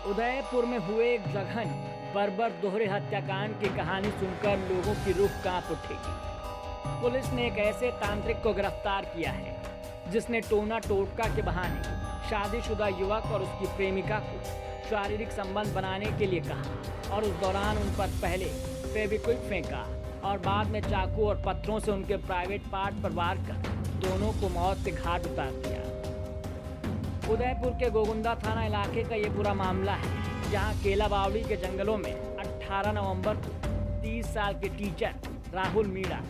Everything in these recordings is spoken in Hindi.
उदयपुर में हुए एक जघन बर्बर दोहरे हत्याकांड की कहानी सुनकर लोगों की रूह कांप उठेगी। पुलिस ने एक ऐसे तांत्रिक को गिरफ्तार किया है जिसने टोना टोटका के बहाने शादीशुदा युवक और उसकी प्रेमिका को शारीरिक संबंध बनाने के लिए कहा और उस दौरान उन पर पहले फेविक्विक फेंका और बाद में चाकू और पत्थरों से उनके प्राइवेट पार्ट पर वार कर दोनों को मौत के घाट उतार दिया। उदयपुर के गोगुंदा थाना इलाके का ये पूरा मामला है, जहां केला बावड़ी के जंगलों में 18 नवंबर को 30 साल के टीचर राहुल मीणा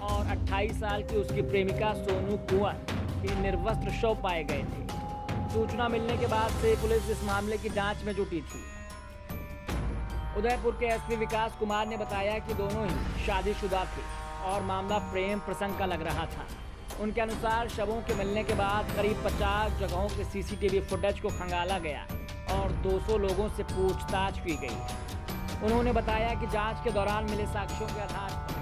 और 28 साल की उसकी प्रेमिका सोनू कुंवर के निर्वस्त्र शव पाए गए थे। सूचना मिलने के बाद से पुलिस इस मामले की जांच में जुटी थी। उदयपुर के एसपी विकास कुमार ने बताया कि दोनों ही शादीशुदा थे और मामला प्रेम प्रसंग का लग रहा था। उनके अनुसार शवों के मिलने के बाद करीब 50 जगहों के सीसीटीवी फुटेज को खंगाला गया और 200 लोगों से पूछताछ की गई। उन्होंने बताया कि जांच के दौरान मिले साक्ष्यों के आधार पर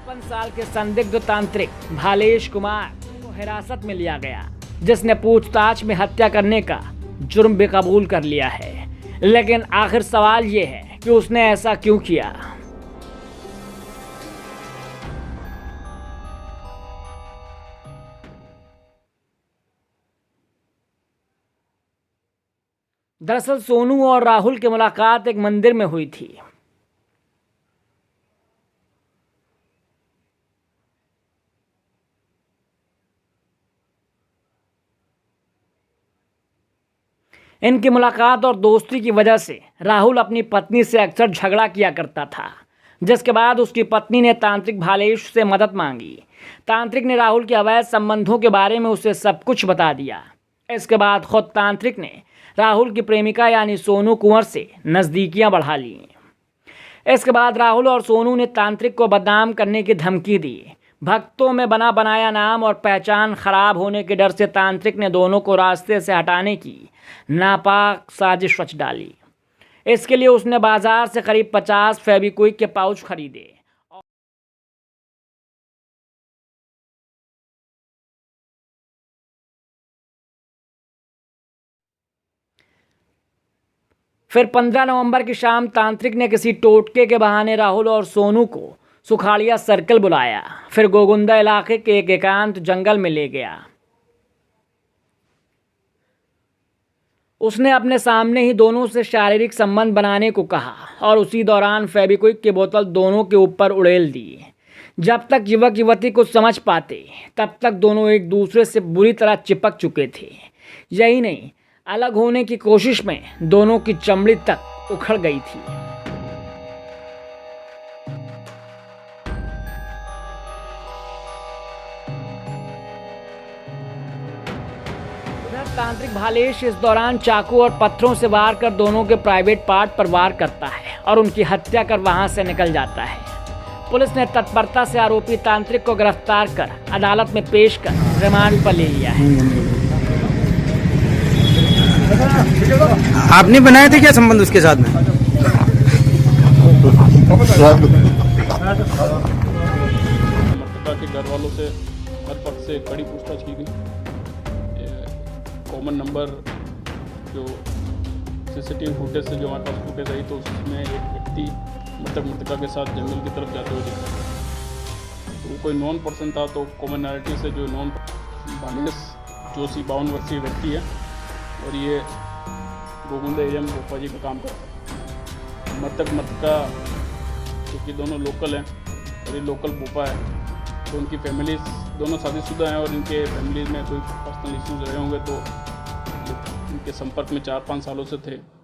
55 साल के संदिग्ध तांत्रिक भालेश कुमार को हिरासत में लिया गया, जिसने पूछताछ में हत्या करने का जुर्म भी कबूल कर लिया है। लेकिन आखिर सवाल ये है कि उसने ऐसा क्यों किया। दरअसल सोनू और राहुल की मुलाकात एक मंदिर में हुई थी। इनकी मुलाकात और दोस्ती की वजह से राहुल अपनी पत्नी से अक्सर झगड़ा किया करता था, जिसके बाद उसकी पत्नी ने तांत्रिक भालेश से मदद मांगी। तांत्रिक ने राहुल के अवैध संबंधों के बारे में उसे सब कुछ बता दिया। इसके बाद खुद तांत्रिक ने राहुल की प्रेमिका यानी सोनू कुंवर से नज़दीकियां बढ़ा ली। इसके बाद राहुल और सोनू ने तांत्रिक को बदनाम करने की धमकी दी। भक्तों में बना बनाया नाम और पहचान खराब होने के डर से तांत्रिक ने दोनों को रास्ते से हटाने की नापाक साजिश रच डाली। इसके लिए उसने बाजार से करीब 50 फेविक्विक के पाउच खरीदे। फिर 15 नवंबर की शाम तांत्रिक ने किसी टोटके के बहाने राहुल और सोनू को सुखाड़िया सर्कल बुलाया, फिर गोगुंदा इलाके के एक एकांत जंगल में ले गया। उसने अपने सामने ही दोनों से शारीरिक संबंध बनाने को कहा और उसी दौरान फेविक्विक की बोतल दोनों के ऊपर उड़ेल दी। जब तक युवक युवती को समझ पाते तब तक दोनों एक दूसरे से बुरी तरह चिपक चुके थे। यही नहीं, अलग होने की कोशिश में दोनों की चमड़ी तक उखड़ गई थी। तांत्रिक भालेश इस दौरान चाकू और पत्थरों से वार कर दोनों के प्राइवेट पार्ट पर वार करता है और उनकी हत्या कर वहां से निकल जाता है। पुलिस ने तत्परता से आरोपी तांत्रिक को गिरफ्तार कर अदालत में पेश कर रिमांड पर ले लिया है। आपने बनाए थे क्या संबंध उसके साथ में? मृतका के घर वालों से हर पक्ष से कड़ी पूछताछ की गई। कॉमन नंबर जो सीसीटीवी फुटेज से जो हमारे पास फुटेज आई तो उसमें एक व्यक्ति मृतका के साथ जंगल की तरफ जाते हुए दिखा। तो वो कोई नॉन पर्सन था, तो कॉमनैलिटी से जो नॉन भालेश जोशी 52 वर्षीय व्यक्ति है और ये गोगुंदा एरिया में भोपा जी का काम करता है। मृतका क्योंकि दोनों लोकल हैं और ये लोकल भोपा है, तो उनकी फैमिलीज दोनों शादीशुदा हैं और इनके फैमिलीज में कोई पर्सनल इश्यूज रहे होंगे, तो इनके संपर्क में 4-5 सालों से थे।